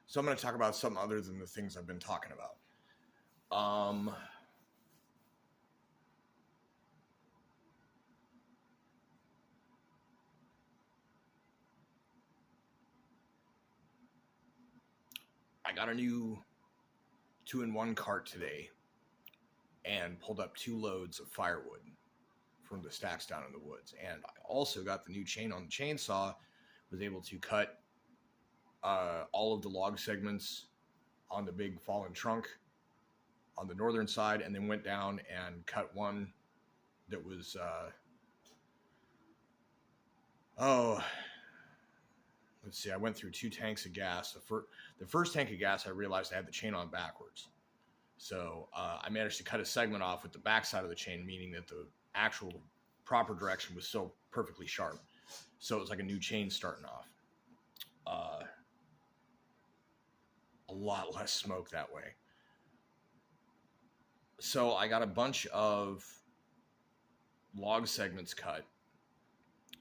So I'm going to talk about something other than the things I've been talking about. Um, I got a new 2-in-1 cart today and pulled up 2 loads of firewood from the stacks down in the woods. And I also got the new chain on the chainsaw, was able to cut all of the log segments on the big fallen trunk on the northern side, and then went down and cut one that was, oh, let's see, I went through 2 tanks of gas. The first tank of gas, I realized I had the chain on backwards. So I managed to cut a segment off with the back side of the chain, meaning that the actual proper direction was so perfectly sharp. So it was like a new chain starting off. A lot less smoke that way. So I got a bunch of log segments cut,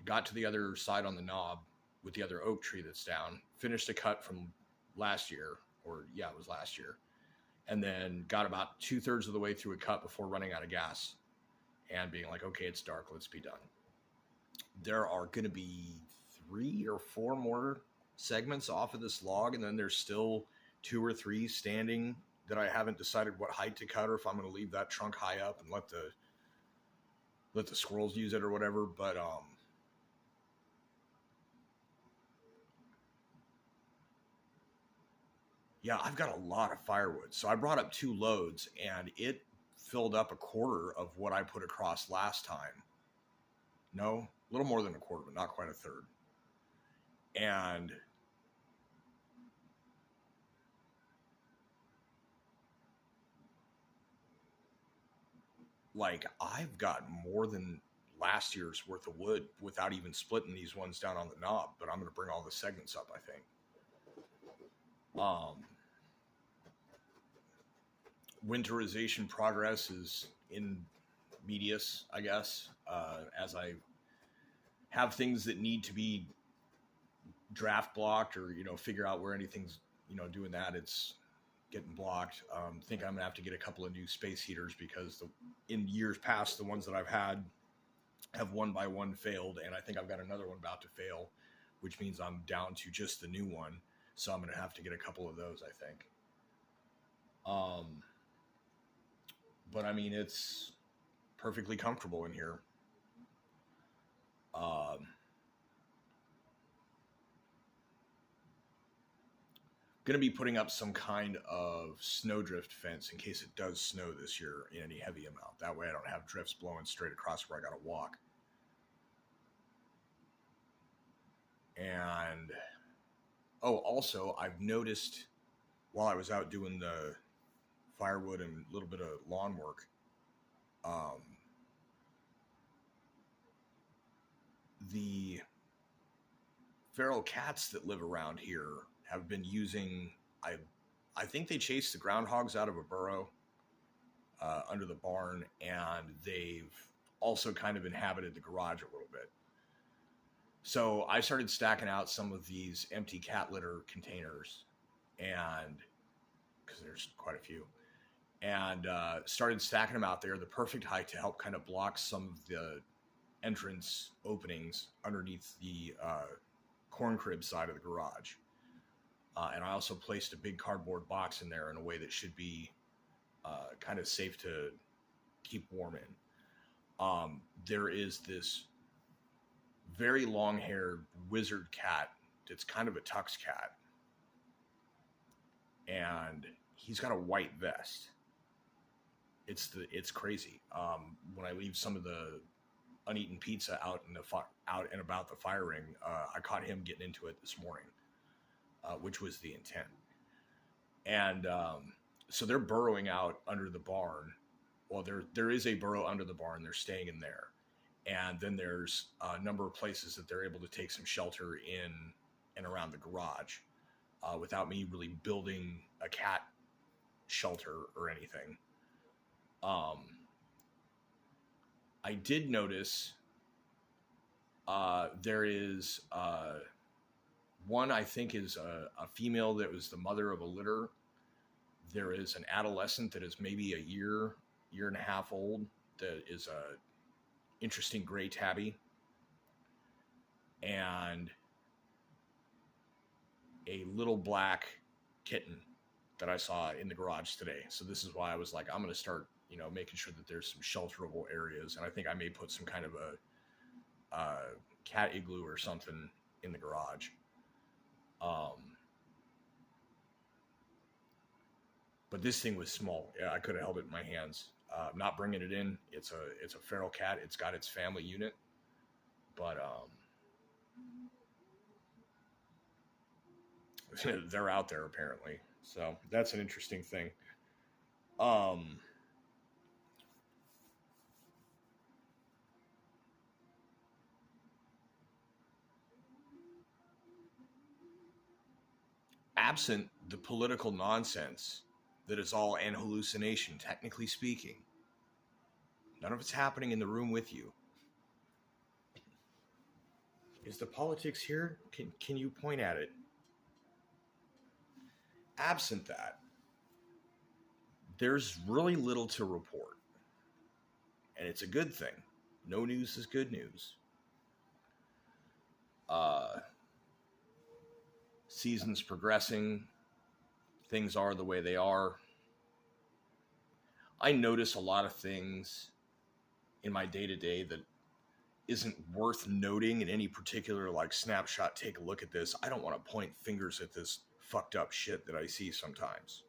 got to the other side on the knob with the other oak tree that's down, finished a cut from last year, or yeah, it was last year, and then got about 2/3 of the way through a cut before running out of gas and being like, okay, it's dark, let's be done. There are going to be 3 or 4 more segments off of this log, and then there's still 2 or 3 standing that I haven't decided what height to cut, or if I'm going to leave that trunk high up and let the squirrels use it or whatever. But yeah, I've got a lot of firewood. So I brought up 2 loads, and it filled up a quarter of what I put across last time. No, a little more than a quarter, but not quite a third. And like, I've got more than last year's worth of wood without even splitting these ones down on the knob, but I'm going to bring all the segments up, I think. Winterization progress is in medias, I guess, as I have things that need to be draft blocked, or figure out where anything's doing that, it's getting blocked. Think I'm gonna have to get a couple of new space heaters, because in years past, the ones that I've had have one by one failed, and I think I've got another one about to fail, which means I'm down to just the new one. So I'm gonna have to get a couple of those, I think. But I mean, it's perfectly comfortable in here. Going to be putting up some kind of snowdrift fence in case it does snow this year in any heavy amount. That way I don't have drifts blowing straight across where I got to walk. And also, I've noticed while I was out doing the firewood and a little bit of lawn work, the feral cats that live around here have been using, I think they chased the groundhogs out of a burrow under the barn, and they've also kind of inhabited the garage a little bit. So I started stacking out some of these empty cat litter containers, and because there's quite a few, and started stacking them out there, the perfect height to help kind of block some of the entrance openings underneath the corn crib side of the garage. And I also placed a big cardboard box in there in a way that should be kind of safe to keep warm in. There is this very long-haired wizard cat that's kind of a tux cat, and he's got a white vest. It's crazy. When I leave some of the uneaten pizza out and about the fire ring, I caught him getting into it this morning, which was the intent. And so they're burrowing out under the barn. Well, there is a burrow under the barn. They're staying in there. And then there's a number of places that they're able to take some shelter in and around the garage without me really building a cat shelter or anything. I did notice there is One, I think, is a female that was the mother of a litter. There is an adolescent that is maybe a year and a half old that is a interesting gray tabby, and a little black kitten that I saw in the garage today. So this is why I was like, I'm going to start, making sure that there's some shelterable areas, and I think I may put some kind of a cat igloo or something in the garage. But this thing was small. Yeah, I could have held it in my hands. I'm not bringing it in. It's a feral cat. It's got its family unit, but they're out there apparently. So that's an interesting thing. Absent the political nonsense that is all an hallucination, technically speaking, none of it's happening in the room with you. Is the politics here? Can you point at it? Absent that, there's really little to report. And it's a good thing. No news is good news. Season's progressing. Things are the way they are. I notice a lot of things in my day-to-day that isn't worth noting in any particular snapshot. Take a look at this. I don't want to point fingers at this fucked up shit that I see sometimes.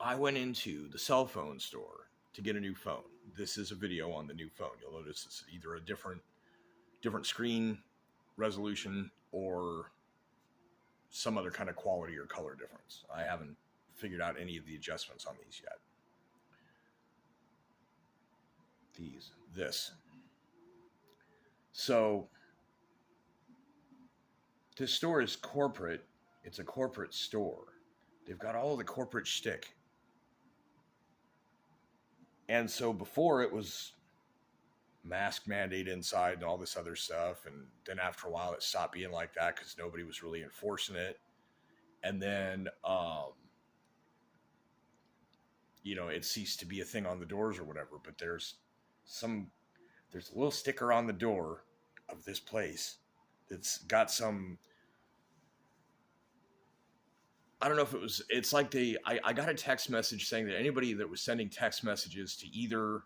I went into the cell phone store to get a new phone. This is a video on the new phone. You'll notice it's either a different screen resolution or some other kind of quality or color difference. I haven't figured out any of the adjustments on these yet. This. So this store is corporate. It's a corporate store. They've got all the corporate shtick. And so before it was mask mandate inside and all this other stuff. And then after a while it stopped being like that because nobody was really enforcing it. And then, it ceased to be a thing on the doors or whatever. But there's a little sticker on the door of this place that's got some, I don't know if it's like I got a text message saying that anybody that was sending text messages to either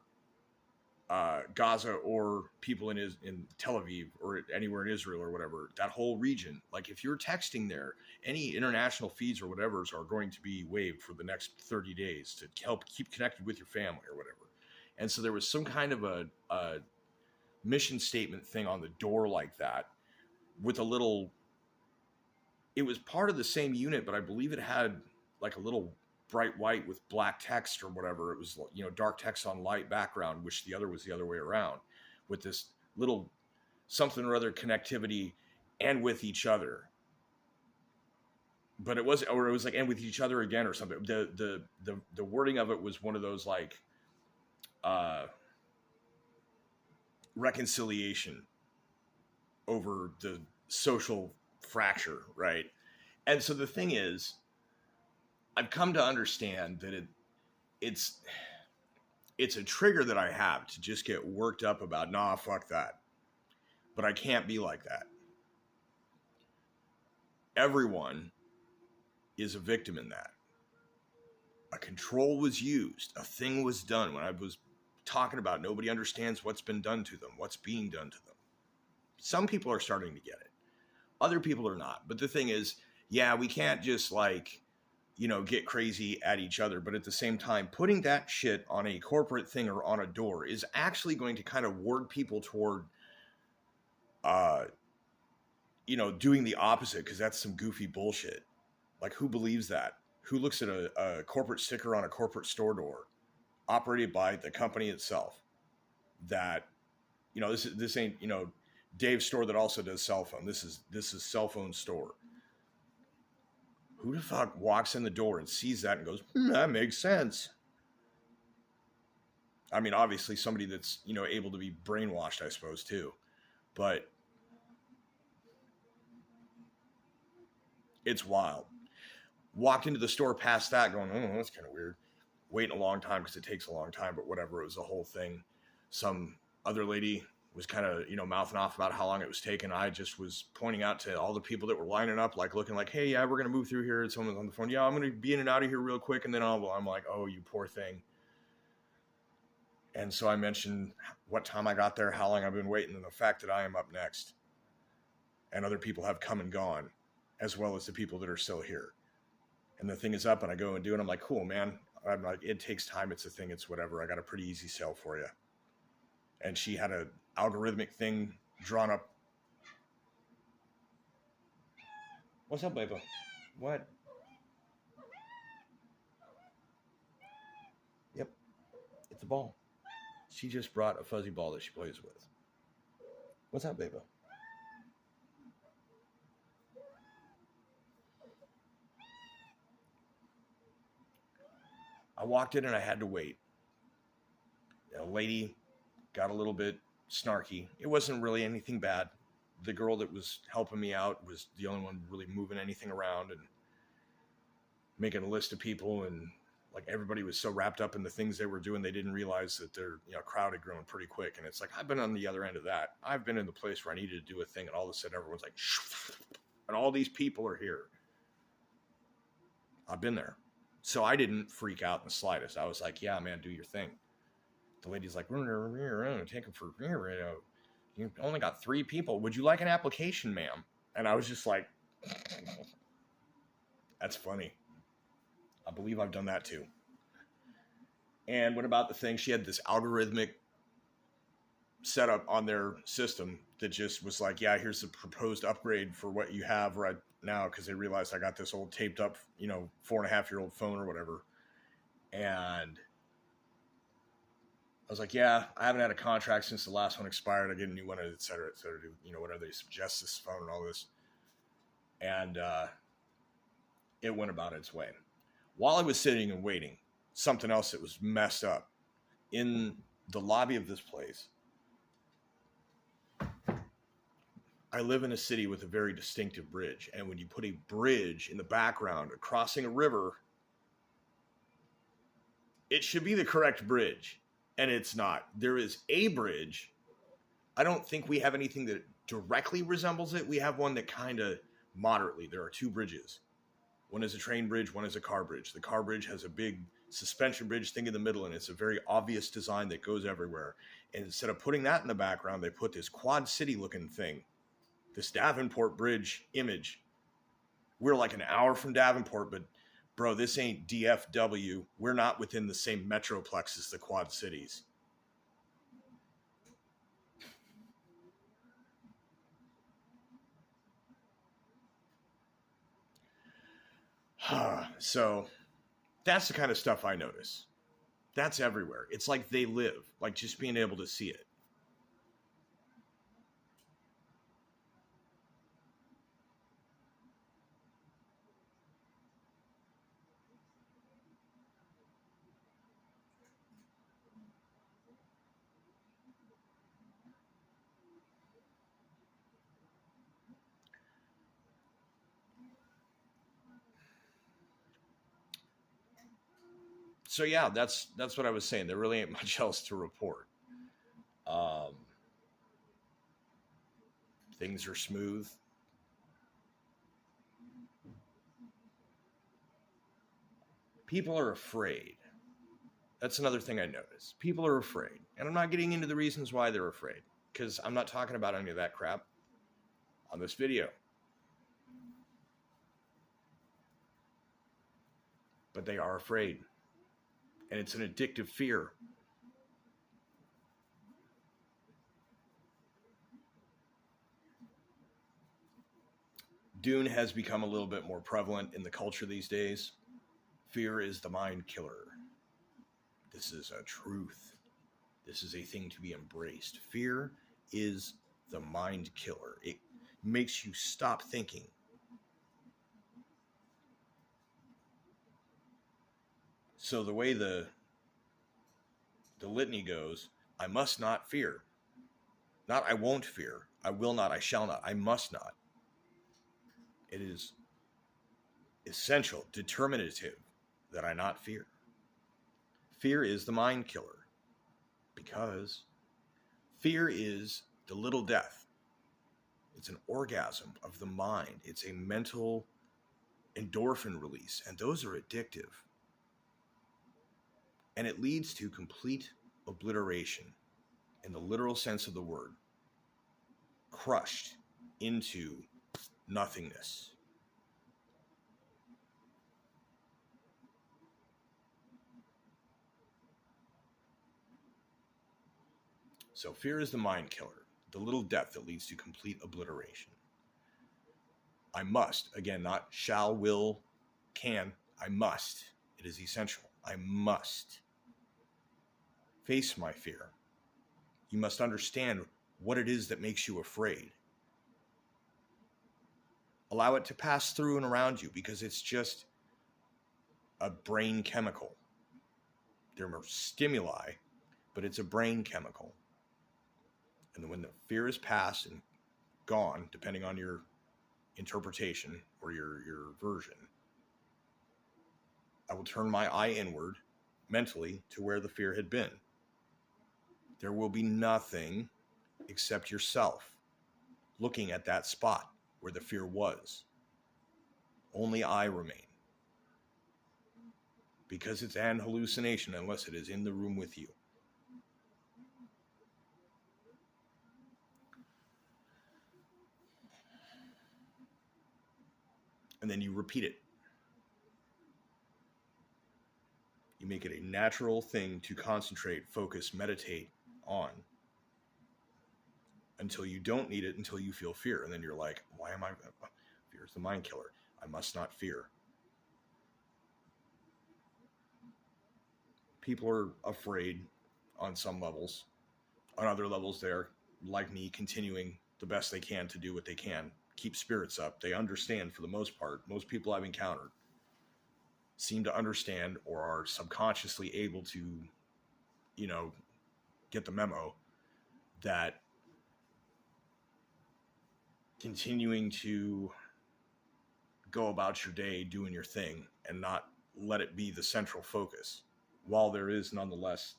Gaza or people in Tel Aviv or anywhere in Israel or whatever, that whole region, like if you're texting there, any international feeds or whatever's are going to be waived for the next 30 days to help keep connected with your family or whatever. And so there was some kind of a mission statement thing on the door like that with a little, it was part of the same unit, but I believe it had like a little bright white with black text or whatever. It was, dark text on light background, which the other was the other way around, with this little something or other connectivity and with each other. But it was like, and with each other again or something. The wording of it was one of those reconciliation over the social fracture, right? And so the thing is, I've come to understand that it's a trigger that I have to just get worked up about, nah, fuck that. But I can't be like that. Everyone is a victim in that. A control was used. A thing was done. When I was talking about nobody understands what's been done to them, what's being done to them. Some people are starting to get it. Other people are not. But the thing is, yeah, we can't just get crazy at each other. But at the same time, putting that shit on a corporate thing or on a door is actually going to kind of word people toward, doing the opposite, because that's some goofy bullshit. Like, who believes that? Who looks at a corporate sticker on a corporate store door operated by the company itself that, this ain't, Dave's store that also does cell phone. This is cell phone store. Who the fuck walks in the door and sees that and goes, that makes sense? I mean, obviously somebody that's, able to be brainwashed, I suppose, too. But it's wild. Walked into the store past that going, oh, that's kind of weird. Waiting a long time because it takes a long time, but whatever. It was a whole thing. Some other lady was kind of, mouthing off about how long it was taking. I just was pointing out to all the people that were lining up, like looking like, hey, yeah, we're going to move through here. And someone's on the phone. Yeah, I'm going to be in and out of here real quick. And then I'm like, oh, you poor thing. And so I mentioned what time I got there, how long I've been waiting, and the fact that I am up next. And other people have come and gone, as well as the people that are still here. And the thing is up, and I go and do it. I'm like, cool, man. I'm like, it takes time. It's a thing. It's whatever. I got a pretty easy sale for you. And she had a algorithmic thing drawn up. What's up, baby? What? Yep. It's a ball. She just brought a fuzzy ball that she plays with. What's up, baby? I walked in and I had to wait. A lady got a little bit snarky. It wasn't really anything bad. The girl that was helping me out was the only one really moving anything around and making a list of people, and like everybody was so wrapped up in the things they were doing, they didn't realize that their crowd had grown pretty quick. And it's like, I've been on the other end of that. I've been in the place where I needed to do a thing, and all of a sudden everyone's like, and all these people are here. I've been there. So I didn't freak out in the slightest. I was like, yeah, man, do your thing. The lady's like, take them for, you only got 3 people. Would you like an application, ma'am? And I was just like, that's funny. I believe I've done that too. And what about the thing? She had this algorithmic setup on their system that just was like, yeah, here's the proposed upgrade for what you have right now, because they realized I got this old taped up, 4.5-year-old phone or whatever. And I was like, yeah, I haven't had a contract since the last one expired. I get a new one, et cetera, whatever they suggest this phone and all this. And it went about its way. While I was sitting and waiting, something else that was messed up in the lobby of this place. I live in a city with a very distinctive bridge. And when you put a bridge in the background crossing a river, it should be the correct bridge. And it's not. There is a bridge. I don't think we have anything that directly resembles it. We have one that kind of moderately. There are 2 bridges. One is a train bridge, one is a car bridge. The car bridge has a big suspension bridge thing in the middle, and it's a very obvious design that goes everywhere. And instead of putting that in the background, they put this Quad City looking thing, this Davenport Bridge image. We're like an hour from Davenport, but bro, this ain't DFW. We're not within the same metroplex as the Quad Cities. So that's the kind of stuff I notice. That's everywhere. It's like they live, like just being able to see it. So yeah, that's what I was saying. There really ain't much else to report. Um, things are smooth. People are afraid. That's another thing I noticed. People are afraid. And I'm not getting into the reasons why they're afraid, because I'm not talking about any of that crap on this video. But they are afraid. And it's an addictive fear. Dune has become a little bit more prevalent in the culture these days. Fear is the mind killer. This is a truth. This is a thing to be embraced. Fear is the mind killer. It makes you stop thinking. So the way the the litany goes, I must not fear. Not I won't fear. I will not. I shall not. I must not. It is essential, determinative that I not fear. Fear is the mind killer because fear is the little death. It's an orgasm of the mind. It's a mental endorphin release, and those are addictive. And it leads to complete obliteration in the literal sense of the word, crushed into nothingness. So fear is the mind killer, the little death that leads to complete obliteration. I must, again, not shall, will, can, I must. It is essential. I must face my fear. You must understand what it is that makes you afraid. Allow it to pass through and around you because it's just a brain chemical. There are stimuli, but it's a brain chemical. And when the fear is past and gone, depending on your interpretation or your version, I will turn my eye inward mentally to where the fear had been. There will be nothing except yourself looking at that spot where the fear was. Only I remain. Because it's an hallucination unless it is in the room with you. And then you repeat it. You make it a natural thing to concentrate, focus, meditate on until you don't need it, until you feel fear. And then you're like, why am I? Fear is the mind killer. I must not fear. People are afraid on some levels. On other levels, they're, like me, continuing the best they can to do what they can. Keep spirits up. They understand for the most part. Most people I've encountered seem to understand or are subconsciously able to, get the memo that continuing to go about your day doing your thing and not let it be the central focus, while there is nonetheless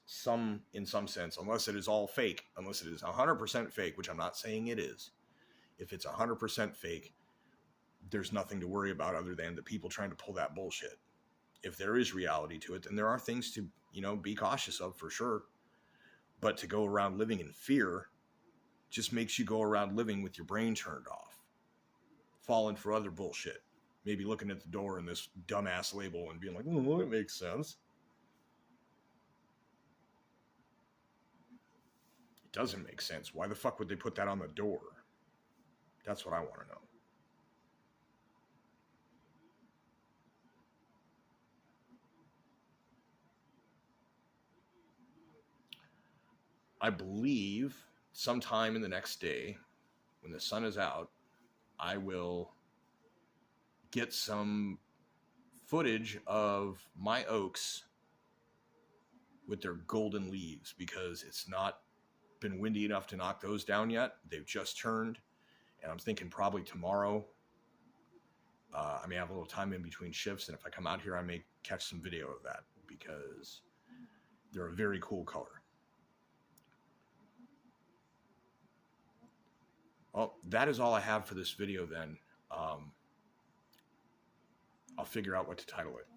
in some sense, unless it is all fake, unless it is 100% fake, which I'm not saying it is. If it's 100% fake, there's nothing to worry about other than the people trying to pull that bullshit. If there is reality to it, then there are things to, be cautious of for sure. But to go around living in fear just makes you go around living with your brain turned off, falling for other bullshit. Maybe looking at the door and this dumbass label and being like, well, it makes sense. It doesn't make sense. Why the fuck would they put that on the door? That's what I want to know. I believe sometime in the next day, when the sun is out, I will get some footage of my oaks with their golden leaves, because it's not been windy enough to knock those down yet. They've just turned, and I'm thinking probably tomorrow. I may have a little time in between shifts, and if I come out here, I may catch some video of that, because they're a very cool color. Well, that is all I have for this video then. I'll figure out what to title it.